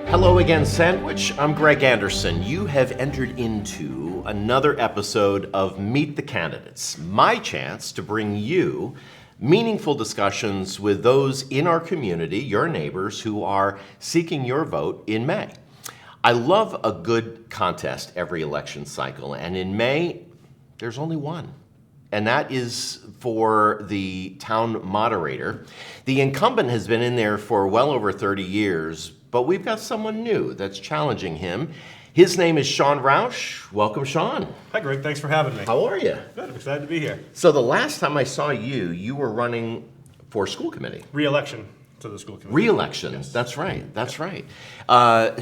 Hello again, Sandwich. I'm Greg Anderson. You have entered into another episode of Meet the Candidates, my chance to bring you meaningful discussions with those in our community, your neighbors, who are seeking your vote in May. I love a good contest every election cycle, and in May, there's only one. And that is for the town moderator. The incumbent has been in there for well over 30 years, but we've got someone new that's challenging him. His name is Sean Rausch. Welcome, Sean. Hi, Greg. Thanks for having me. How are you? Good. I'm excited to be here. So the last time I saw you, you were running for school committee. Re-election to the school committee. Re-election. Yes. That's right. That's right.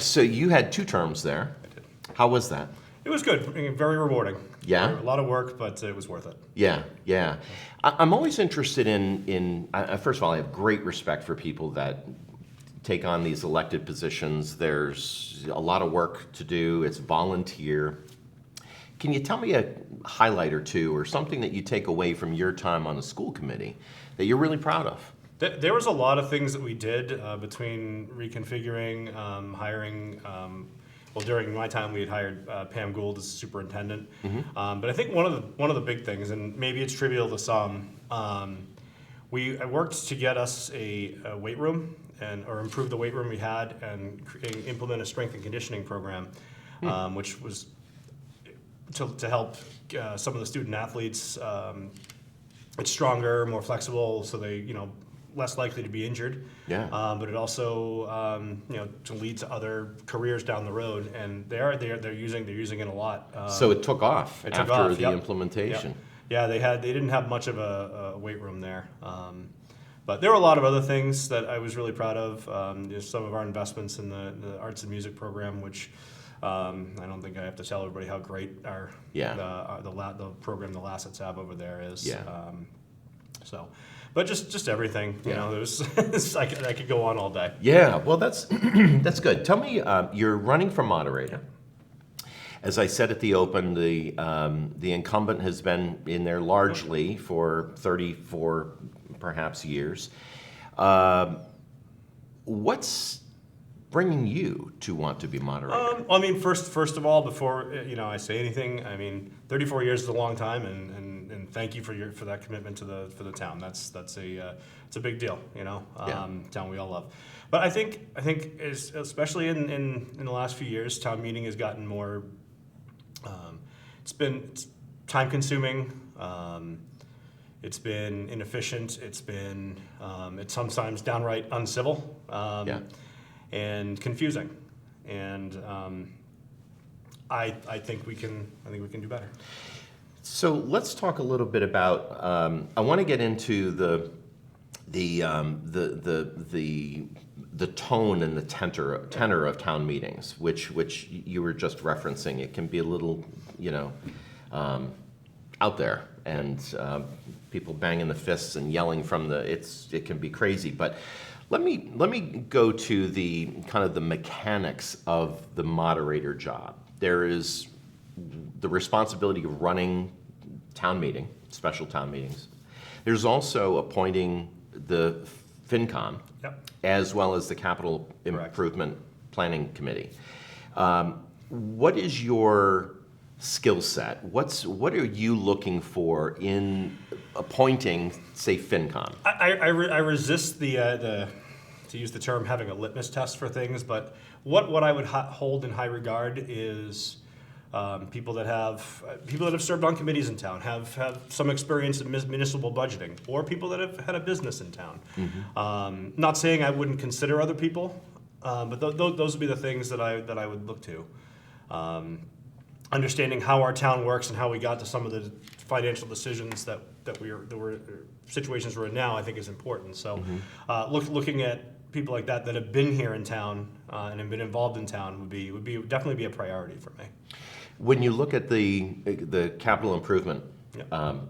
So you had 2 terms there. I did. How was that? It was good. Very rewarding. Yeah? A lot of work, but it was worth it. Yeah. I'm always interested in first of all, I have great respect for people that take on these elected positions. There's a lot of work to do. It's volunteer. Can you tell me a highlight or two or something that you take away from your time on the school committee that you're really proud of? There was a lot of things that we did between reconfiguring, hiring. Well, during my time, we had hired Pam Gould as superintendent. But I think one of the big things, and maybe it's trivial to some, I worked to get us a weight room or improve the weight room we had and implement a strength and conditioning program, which was to help some of the student athletes get stronger, more flexible, so they less likely to be injured. Yeah. But it also to lead to other careers down the road, and they're using it a lot. So it took off after the Yep. implementation. Yeah, they didn't have much of a weight room there. But there were a lot of other things that I was really proud of. Some of our investments in the arts and music program, which I don't think I have to tell everybody how great the program the Lassets have over there is. Yeah. But just everything. I could go on all day. Yeah. Well, that's that's good. Tell me, you're running for moderator. As I said at the open, the incumbent has been in there largely for 34 perhaps years. What's bringing you to want to be moderator? First of all, before I say anything, 34 years is a long time, and thank you for that commitment for the town. That's it's a big deal, town we all love. But I think especially in the last few years, town meeting has gotten more. It's time consuming. It's been inefficient. It's sometimes downright uncivil. And confusing, and I think we can do better. So let's talk a little bit about. I want to get into the tone and the tenor of town meetings, which you were just referencing. It can be a little, out there, and people banging the fists and yelling from it can be crazy, but. Let me go to the kind of the mechanics of the moderator job. There is the responsibility of running special town meetings. There's also appointing the FinCom, as well as the Capital Improvement Planning Committee. What is your skill set? What are you looking for in appointing, say, FinCom? I resist the to use the term having a litmus test for things, but what I would hold in high regard is people that have served on committees in town, have some experience in municipal budgeting, or people that have had a business in town. Mm-hmm. Not saying I wouldn't consider other people, but those would be the things that I would look to. Understanding how our town works and how we got to some of the financial decisions that were situations we're in now, I think is important. So, looking at people like that have been here in town and have been involved in town would definitely be a priority for me. When you look at the Capital Improvement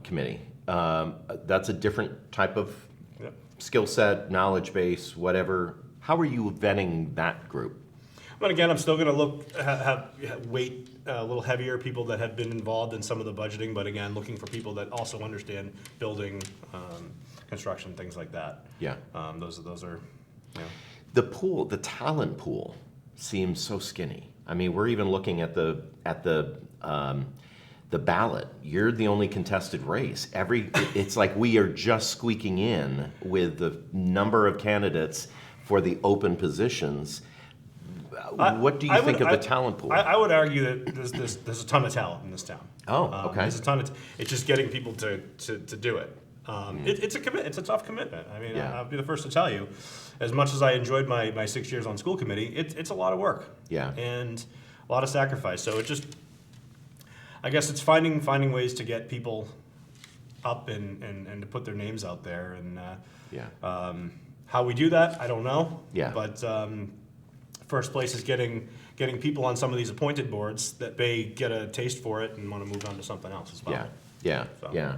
Committee, that's a different type of skill set, knowledge base, whatever. How are you vetting that group? But again, I'm still going to weight a little heavier people that have been involved in some of the budgeting, but again, looking for people that also understand building, construction, things like that. Yeah. Those are. The talent pool seems so skinny. I mean, we're even looking at the ballot. You're the only contested race. It's like we are just squeaking in with the number of candidates for the open positions. What do you think of the talent pool? I would argue that there's a ton of talent in this town. Oh, okay. There's a ton of. It's just getting people to do it. It's a commit. It's a tough commitment. I mean, Yeah. I'll be the first to tell you. As much as I enjoyed my 6 years on school committee, it's a lot of work. Yeah. And a lot of sacrifice. So I guess it's finding ways to get people up and to put their names out there. And Yeah. how we do that, I don't know. Yeah. But first place is getting people on some of these appointed boards that may get a taste for it and want to move on to something else as well. Yeah. So. Yeah.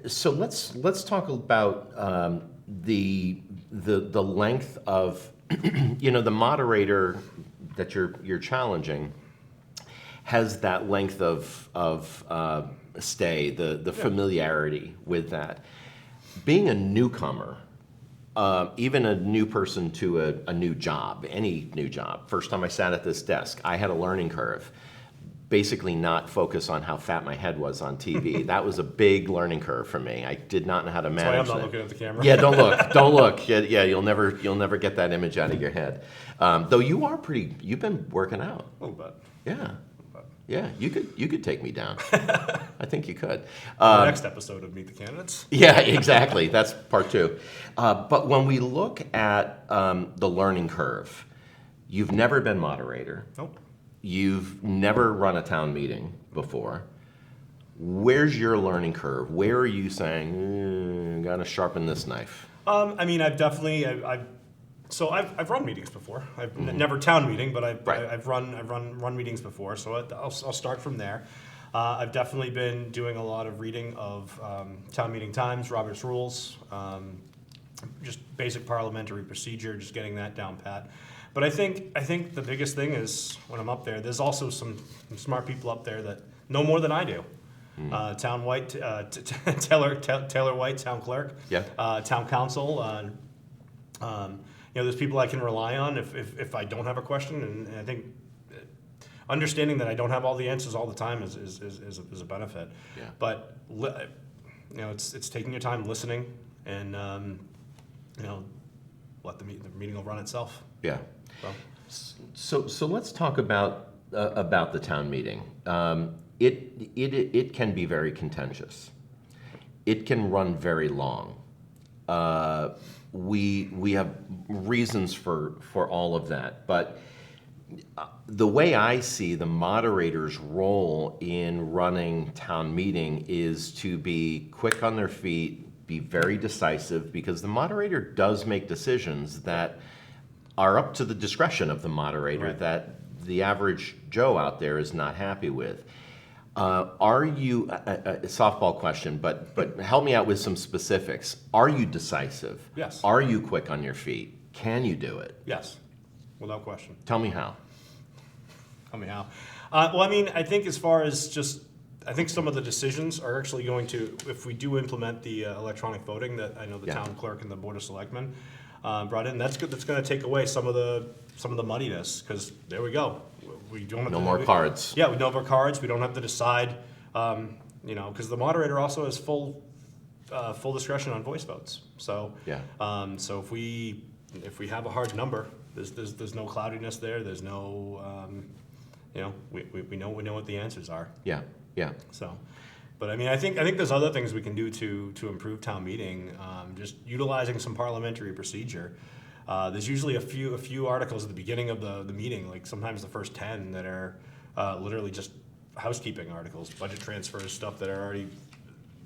So let's talk about the length of the moderator that you're challenging has that length of stay, the familiarity with that. Being a newcomer, even a new person to a new job, any new job. First time I sat at this desk, I had a learning curve. Basically not focus on how fat my head was on TV. That was a big learning curve for me. I did not know how to manage That's why I'm not that. looking at the camera. Yeah, don't look. Yeah, you'll never get that image out of your head. Though you've been working out. A little bit. Yeah. Yeah, you could take me down. I think you could. The next episode of Meet the Candidates. Yeah, exactly. That's part 2. But when we look at the learning curve, you've never been moderator. Nope. You've never run a town meeting before. Where's your learning curve? Where are you saying, gotta sharpen this knife? I mean, I've definitely I've run meetings before. I've never town meeting, but I've run meetings before. So I'll start from there. I've definitely been doing a lot of reading of town meeting times, Robert's rules, just basic parliamentary procedure, just getting that down pat. But I think the biggest thing is when I'm up there, there's also some smart people up there that know more than I do. Taylor White, town clerk. Yeah. Town council. There's people I can rely on if I don't have a question, and I think understanding that I don't have all the answers all the time is a benefit. Yeah. But it's taking your time listening, and let the meeting will run itself. Yeah. So let's talk about the town meeting. It can be very contentious. It can run very long. We have reasons for all of that, but the way I see the moderator's role in running town meeting is to be quick on their feet, be very decisive, because the moderator does make decisions that are up to the discretion of the moderator, right, that the average Joe out there is not happy with. Are you, a softball question, but help me out with some specifics. Are you decisive? Yes. Are you quick on your feet? Can you do it? Yes, without question. Tell me how. Tell me how. Well, I mean, I think as far as I think some of the decisions are actually going to, if we do implement the electronic voting that I know the town clerk and the board of selectmen brought in, that's good. That's going to take away some of the muddiness, because there we go. We don't have No more cards. Yeah, we don't have our cards. We don't have to decide, because the moderator also has full discretion on voice votes. So Yeah. So if we have a hard number, there's no cloudiness there. There's no, we know what the answers are. Yeah. Yeah. So, but I mean, I think there's other things we can do to improve town meeting. Just utilizing some parliamentary procedure. There's usually a few articles at the beginning of the meeting, like sometimes the first 10 that are literally just housekeeping articles, budget transfers, stuff that are already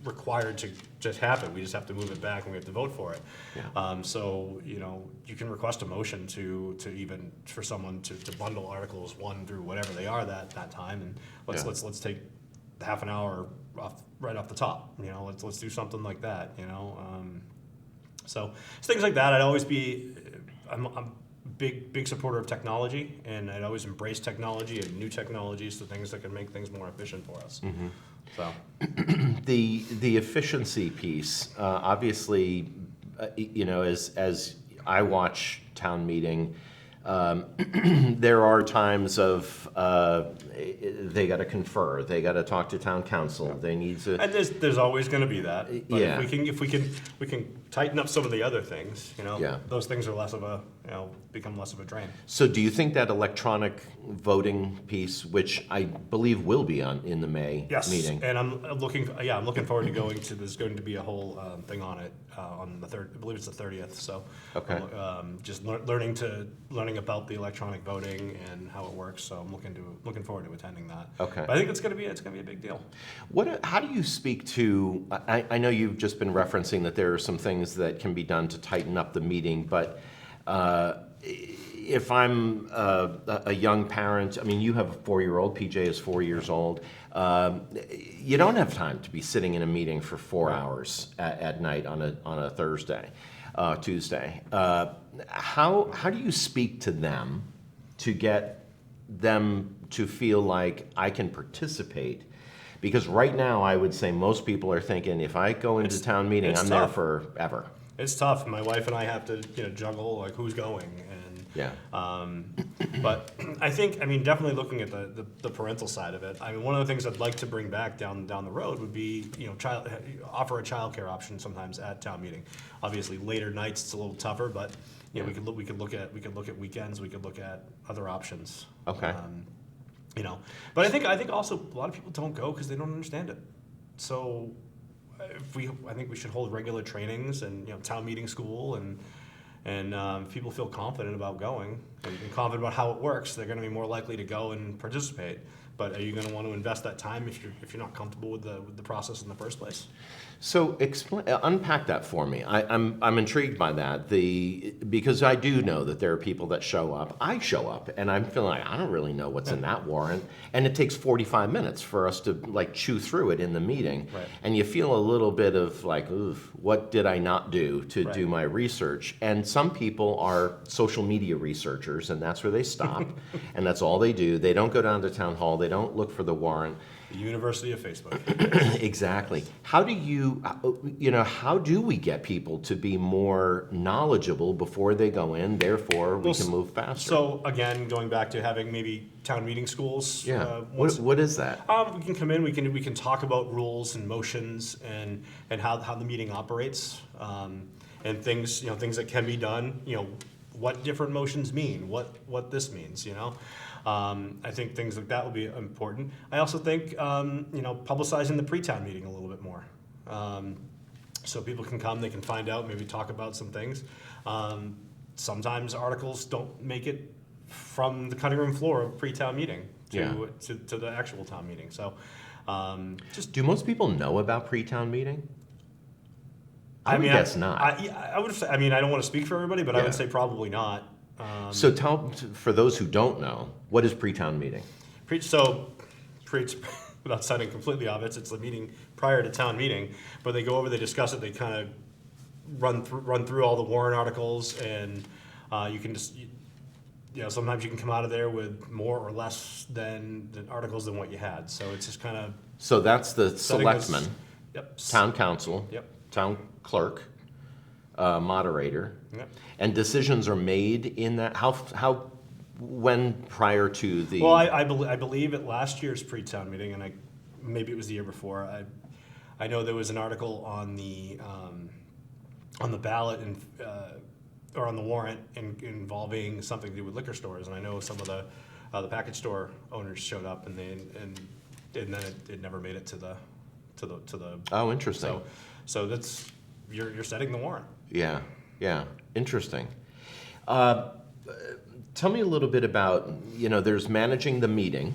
required to just happen. We just have to move it back and we have to vote for it. Yeah. So you can request a motion to even for someone to bundle articles 1 through whatever they are that time, and let's take half an hour right off the top. Let's do something like that. So it's things like that. I'm a big supporter of technology, and I'd always embrace technology and new technologies, the things that can make things more efficient for us. Mm-hmm. So the efficiency piece, obviously, as I watch town meeting, There are times of they got to confer, they got to talk to town council, they need to. And there's always going to be that. But Yeah. if we can tighten up some of the other things, Yeah. those things are less of a become less of a drain. So do you think that electronic voting piece, which I believe will be in the May Yes, meeting? and I'm looking forward to going to. There's going to be a whole thing on it on the third. I believe it's the 30th. So Okay. just learning about the electronic voting and how it works. So I'm looking forward to attending that. Okay. But I think it's gonna be a big deal. How do you speak to, I know you've just been referencing that there are some things that can be done to tighten up the meeting, but if I'm a young parent, I mean, you have a 4-year-old, PJ is 4 years old, you don't have time to be sitting in a meeting for 4 hours at night on a Thursday, Tuesday. How do you speak to them to get them to feel like I can participate? Because right now, I would say most people are thinking, if I go into town meeting, it's I'm there tough. forever. It's tough. My wife and I have to juggle like who's going and Yeah. but I think definitely looking at the parental side of it. I mean, one of the things I'd like to bring back down the road would be offer a childcare option sometimes at town meeting. Obviously, later nights it's a little tougher, but we could look at weekends. We could look at other options. Okay. But I think also a lot of people don't go because they don't understand it. So I think we should hold regular trainings and town meeting school and if people feel confident about going and confident about how it works, they're going to be more likely to go and participate. But are you going to want to invest that time if you're not comfortable with the process in the first place? So unpack that for me. I'm intrigued by that. Because I do know that there are people that show up. I show up and I'm feeling like I don't really know what's in that warrant, and it takes 45 minutes for us to chew through it in the meeting. Right. And you feel a little bit of like, oof, what did I not do to do my research? And some people are social media researchers, and that's where they stop, and that's all they do. They don't go down to town hall. They don't look for the warrant. The University of Facebook. Exactly. How do we get people to be more knowledgeable before they go in? Therefore, we can move faster. So again, going back to having maybe town meeting schools. Yeah. What is that? We can come in. We can talk about rules and motions and how the meeting operates and things things that can be done. What different motions mean. What this means. I think things like that will be important. I also think publicizing the pre-town meeting a little bit more, so people can come, they can find out, maybe talk about some things. Sometimes articles don't make it from the cutting room floor of pre-town meeting to the actual town meeting. So, do most people know about pre-town meeting? I would guess not. I would say. I don't want to speak for everybody, but I would say probably not. So for those who don't know, what is pre-town meeting? Without sounding completely obvious, it's the meeting prior to town meeting, but they go over, they discuss it, they kind of run through all the warrant articles, and you can just, sometimes you can come out of there with more or less than articles than what you had. So it's just kind of. So that's the selectmen, Yep. town council, Yep. town clerk, moderator, Yep. and decisions are made in that. When prior to the? Well, I believe at last year's pre-town meeting, and maybe it was the year before. I know there was an article on the ballot or on the warrant involving something to do with liquor stores, and I know some of the package store owners showed up, and then it never made it to the. Oh, interesting. So that's you're setting the warrant. Yeah, interesting. Tell me a little bit about, there's managing the meeting.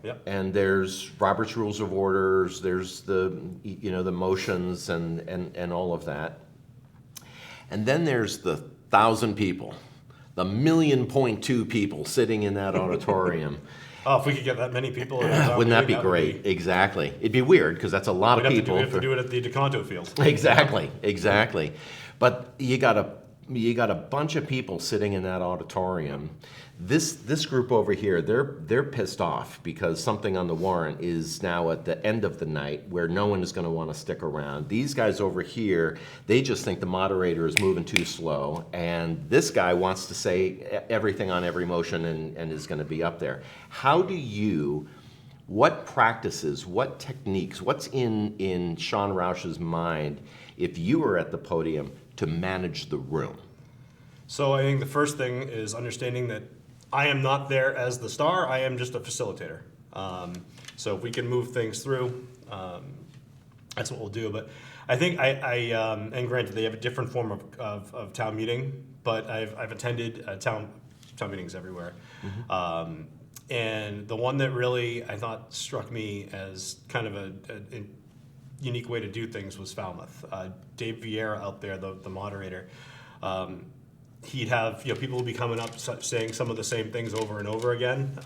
Yep. And there's Robert's Rules of Orders, there's the motions and all of that. And then there's the 1,000 people, the 1,000,000.2 people sitting in that auditorium. Oh, if we could get that many people. Wouldn't that be great? Exactly. It'd be weird because that's a lot of people. We have to do it at the DeConto field. Exactly. But you got to you got a bunch of people sitting in that auditorium. This group over here, they're pissed off because something on the warrant is now at the end of the night where no one is going to want to stick around. These guys over here, they just think the moderator is moving too slow, and this guy wants to say everything on every motion and is going to be up there. What practices, what techniques, what's in Sean Rausch's mind if you were at the podium to manage the room? So I think the first thing is understanding that I am not there as the star. I am just a facilitator. So if we can move things through, that's what we'll do. But I think and granted, they have a different form of town meeting, but I've attended town meetings everywhere. Mm-hmm. And the one that really I thought struck me as kind of a unique way to do things was Falmouth. Dave Vieira out there, the moderator. He'd have people would be coming up saying some of the same things over and over again,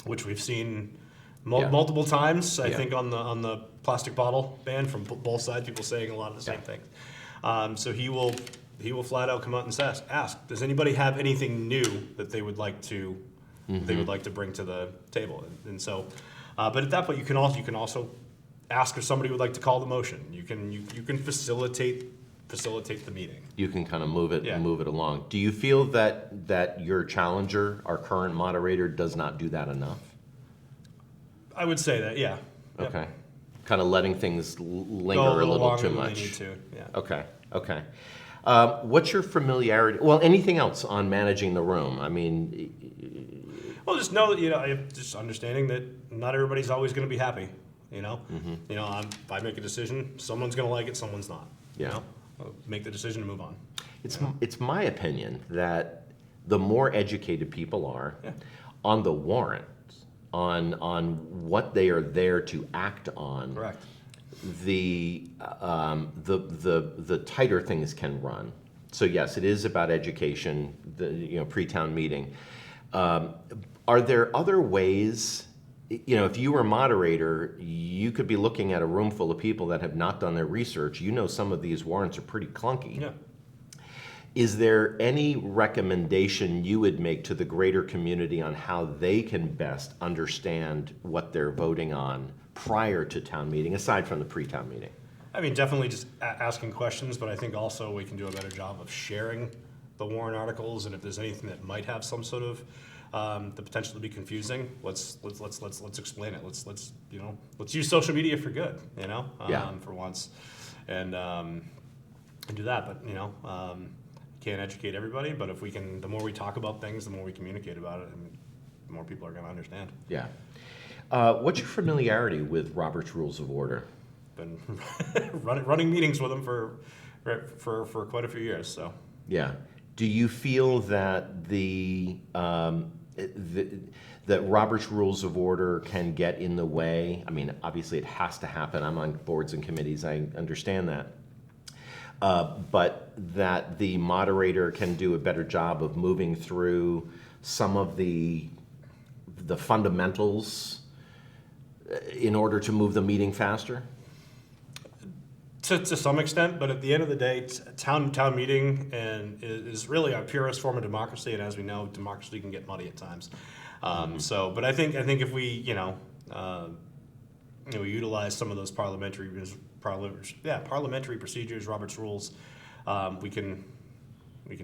which we've seen multiple times. I think on the plastic bottle ban from both sides, people saying a lot of the same things. So he will flat out come out and ask, does anybody have anything new that they would like to bring to the table? And so, but at that point, you can also ask if somebody would like to call the motion. You can facilitate the meeting. You can kind of move it along. Do you feel that your challenger, our current moderator, does not do that enough? I would say that, yeah. Okay. Yep. Kind of letting things linger a little too much. They need to, yeah. Okay. What's your familiarity? Well, anything else on managing the room? I mean, well, just know that just understanding that not everybody's always going to be happy. Mm-hmm. If I make a decision, someone's going to like it, someone's not. Yeah. Make the decision and move on. It's my opinion that the more educated people are on the warrant, on what they are there to act on. Correct. The tighter things can run. So yes, it is about education. The pre-town meeting. Are there other ways? If you were a moderator, you could be looking at a room full of people that have not done their research. Some of these warrants are pretty clunky. Yeah. Is there any recommendation you would make to the greater community on how they can best understand what they're voting on prior to town meeting, aside from the pre-town meeting? I mean, definitely just asking questions, but I think also we can do a better job of sharing the warrant articles, and if there's anything that might have some sort of the potential to be confusing, let's explain it. Let's use social media for good, for once, and do that. But can't educate everybody, but if we can, the more we talk about things, the more we communicate about it, and the more people are going to understand. Yeah. What's your familiarity with Robert's Rules of Order? Been running meetings with them for quite a few years. So. Yeah. Do you feel that that Robert's Rules of Order can get in the way? I mean, obviously it has to happen. I'm on boards and committees. I understand that. But that the moderator can do a better job of moving through some of the fundamentals in order to move the meeting faster? To some extent, but at the end of the day, town meeting is really our purest form of democracy, and as we know, democracy can get muddy at times. But I think if we we utilize some of those parliamentary procedures, Robert's rules, we can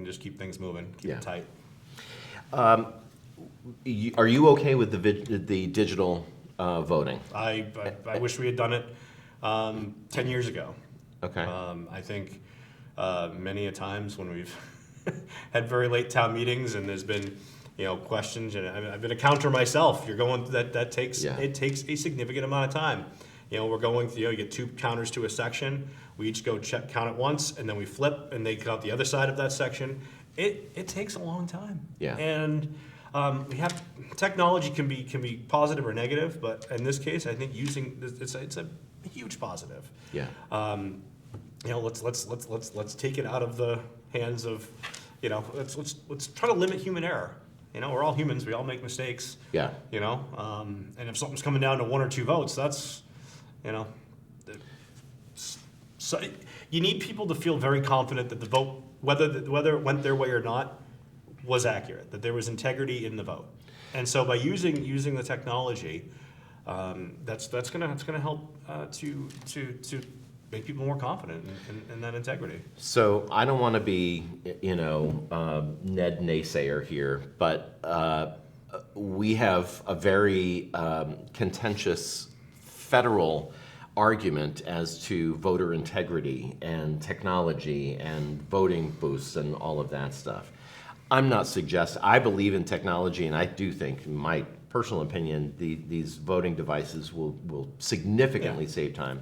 just keep things moving, keep it tight. Are you okay with the digital voting? I wish we had done it 10 years ago. Okay. I think many a times when we've had very late town meetings and there's been questions, and I've been a counter myself. You're going that takes it takes a significant amount of time. We're going through, you get 2 counters to a section. We each go count it once, and then we flip, and they count the other side of that section. It takes a long time. Yeah. And we have technology can be positive or negative, but in this case, I think it's a huge positive. Yeah. Let's take it out of the hands of, let's try to limit human error. We're all humans. We all make mistakes. Yeah. And if something's coming down to 1 or 2 votes, that's, so you need people to feel very confident that the vote whether it went their way or not was accurate, that there was integrity in the vote. And so by using the technology, that's gonna help to make people more confident in that integrity. So I don't want to be, Ned naysayer here, but we have a very contentious federal argument as to voter integrity and technology and voting booths and all of that stuff. I'm not suggesting, I believe in technology, and I do think, in my personal opinion, these voting devices will significantly save time.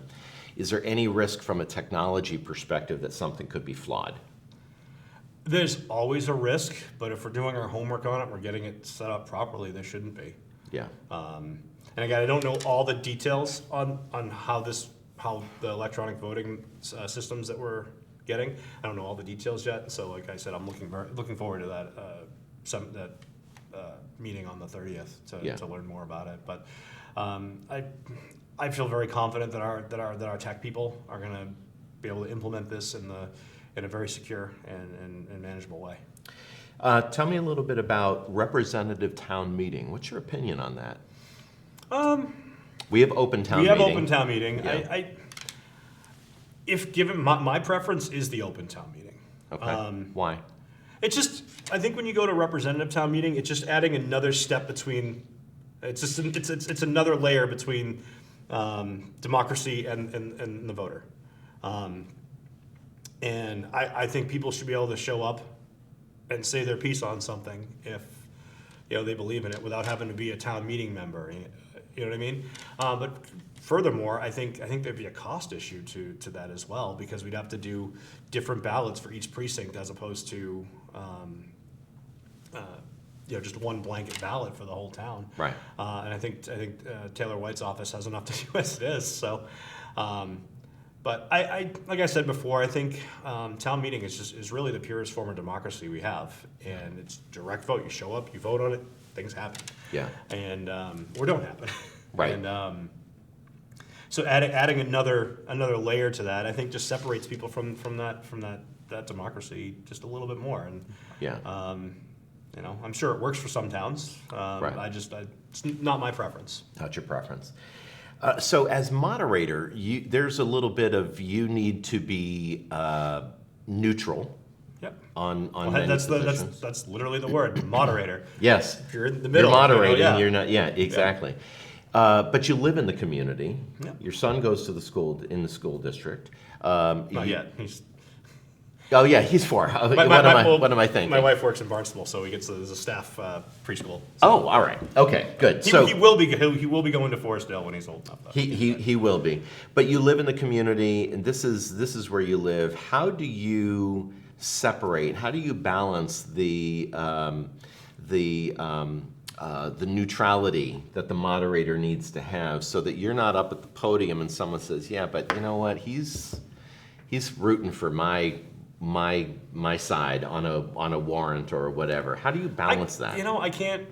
Is there any risk from a technology perspective that something could be flawed? There's always a risk, but if we're doing our homework on it, we're getting it set up properly, there shouldn't be. Yeah. And again, I don't know all the details on how the electronic voting systems that we're getting. I don't know all the details yet. So, like I said, I'm looking forward to that meeting on the 30th to learn more about it. But I feel very confident that our tech people are going to be able to implement this in a very secure and manageable way. Tell me a little bit about representative town meeting. What's your opinion on that? We have open town meeting. We have open town meeting. Yeah. If given my preference is the open town meeting. Okay. Why? It's just, I think when you go to representative town meeting, it's just adding another step between. It's another layer between democracy and the voter. And I think people should be able to show up and say their piece on something if they believe in it without having to be a town meeting member. You know what I mean? But furthermore, I think there'd be a cost issue to that as well, because we'd have to do different ballots for each precinct as opposed to just one blanket ballot for the whole town. Right. And I think Taylor White's office has enough to do as it is. So, but I like I said before, I think town meeting is really the purest form of democracy we have, and it's direct vote. You show up, you vote on it, things happen. Yeah. And or don't happen. Right. And so adding another layer to that, I think, just separates people from that democracy just a little bit more. And Yeah. I'm sure it works for some towns. Right. It's not my preference. Not your preference. So as moderator, there's a little bit of you need to be neutral. Yep. On Well, that's literally the word, moderator. Yes. If you're in the middle, you're moderating. yeah. You're not. Yeah, exactly. But you live in the community. Yep. Your son goes to the school district. Not yet. Oh yeah, he's 4. What am I thinking? My wife works in Barnstable, so he gets as a staff preschool. So Oh, all right. Okay, good. he will be going to Forestdale when he's old enough. Though. He will be. But you live in the community, and this is where you live. How do you separate? How do you balance the neutrality that the moderator needs to have, so that you're not up at the podium and someone says, "Yeah, but you know what? He's rooting for my side on a warrant or whatever." How do you balance that? I can't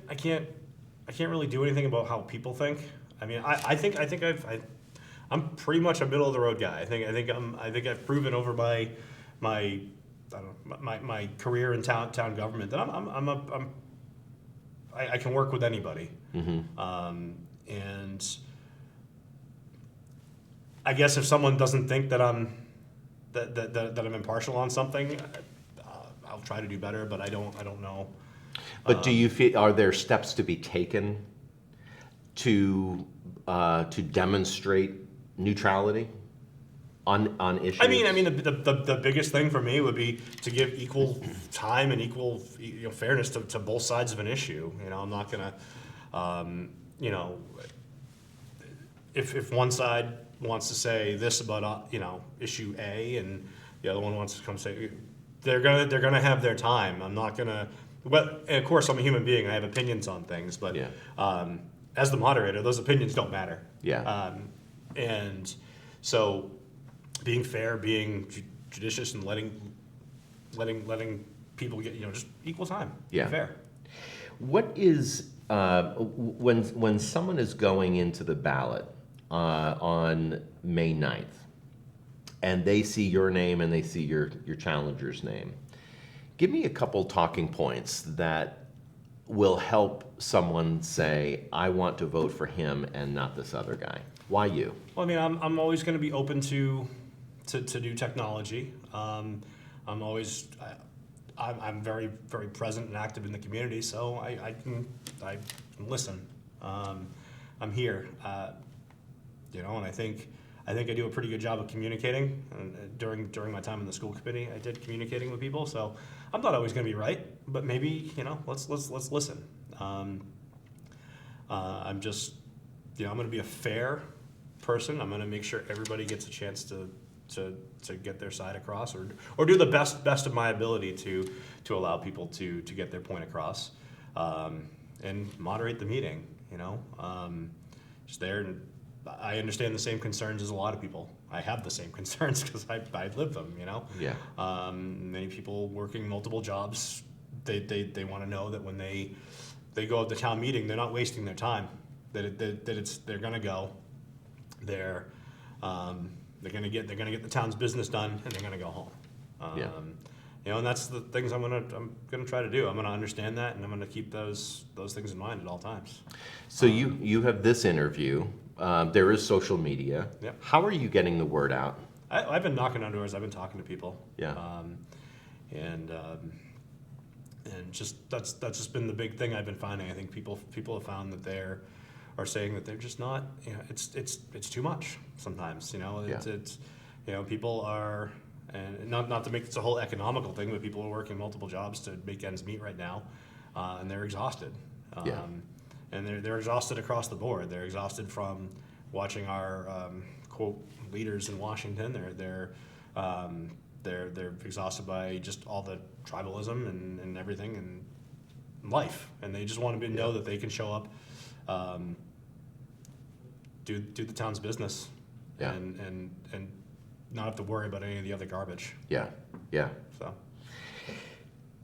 really do anything about how people think. I mean, I think I'm pretty much a middle of the road guy. I think I've proven over my career in town government that I can work with anybody. Mm-hmm. And I guess if someone doesn't think that I'm impartial on something, I'll try to do better, but I don't know. But do you feel, are there steps to be taken to demonstrate neutrality on issues? I mean, the biggest thing for me would be to give equal time and equal fairness to both sides of an issue. I'm not gonna, if one side wants to say this about issue A, and the other one wants to come say, they're gonna have their time. I'm not gonna. But of course, I'm a human being. I have opinions on things, but as the moderator, those opinions don't matter. Yeah. And so, being fair, being judicious, and letting people get just equal time. Yeah. Fair. What is when someone is going into the ballot on May 9th, and they see your name and they see your challenger's name, Give me a couple talking points that will help someone say, I want to vote for him and not this other guy. Why you? Well, I mean, I'm always going to be open to new technology. I'm very, very present and active in the community, so I can listen. I'm here, and I think I do a pretty good job of communicating. And during my time in the school committee, I did communicating with people. So I'm not always going to be right, but maybe let's listen. I'm just I'm going to be a fair person. I'm going to make sure everybody gets a chance to get their side across, or do the best of my ability to allow people to get their point across, and moderate the meeting. Just there, and I understand the same concerns as a lot of people. I have the same concerns because I live them. Yeah. Many people working multiple jobs, they want to know that when they go out to town meeting, they're not wasting their time. They're going to go. They're going to get the town's business done, and they're going to go home. And that's the things I'm gonna try to do. I'm gonna understand that, and I'm gonna keep those things in mind at all times. So you have this interview. There is social media. Yep. How are you getting the word out? I've been knocking on doors. I've been talking to people. Yeah. And just that's just been the big thing I've been finding. I think people have found that are saying that they're just not. It's too much sometimes. It's people are. And not to make this a whole economical thing, but people are working multiple jobs to make ends meet right now, and they're exhausted. And they're exhausted across the board. They're exhausted from watching our quote leaders in Washington. They're exhausted by just all the tribalism and everything and life, and they just want to know that they can show up, do the town's business, and not have to worry about any of the other garbage. Yeah.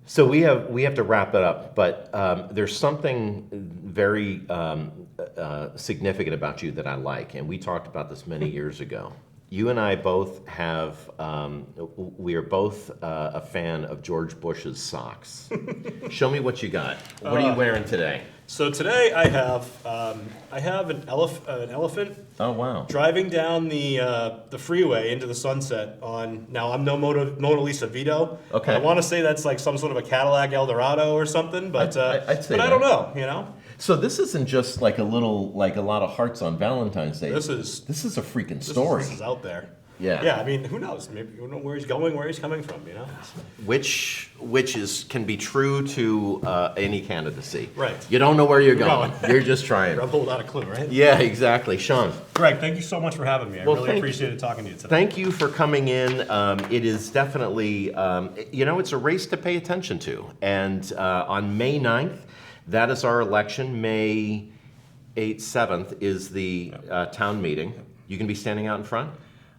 So we have to wrap it up, but there's something very significant about you that I like, and we talked about this many years ago. You and I both we are both a fan of George Bush's socks. Show me what you got. What are you wearing today? So today I have an elephant. Oh wow! Driving down the freeway into the sunset on. Now I'm no Mona Lisa Vito. Okay. I want to say that's like some sort of a Cadillac Eldorado or something, but I'd say I don't know. So this isn't just like a lot of hearts on Valentine's Day. This is a freaking story. This is out there. Yeah. Yeah. I mean, who knows? Maybe you don't know where he's going, where he's coming from. Which can be true to any candidacy. Right. You don't know where you're going. You're just trying. I'm holding out a clue, right? Yeah, exactly. Sean. Greg, thank you so much for having me. I really appreciated talking to you today. Thank you for coming in. It is definitely, it's a race to pay attention to. And on May 9th, that is our election. May 8th, 7th is the town meeting. You can be standing out in front?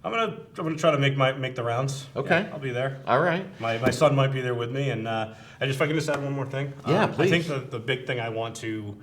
I'm gonna try to make the rounds. Okay. Yeah, I'll be there. All right. My son might be there with me, and if I can just add one more thing. Yeah, please. I think the big thing I want to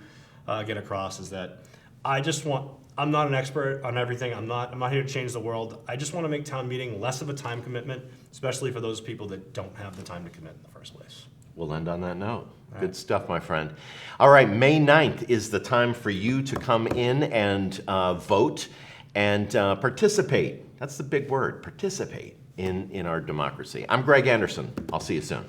get across is that I'm not an expert on everything. I'm not here to change the world. I just want to make town meeting less of a time commitment, especially for those people that don't have the time to commit in the first place. We'll end on that note. Good stuff, my friend. All right, May 9th is the time for you to come in and vote and participate. That's the big word, participate in our democracy. I'm Greg Anderson. I'll see you soon.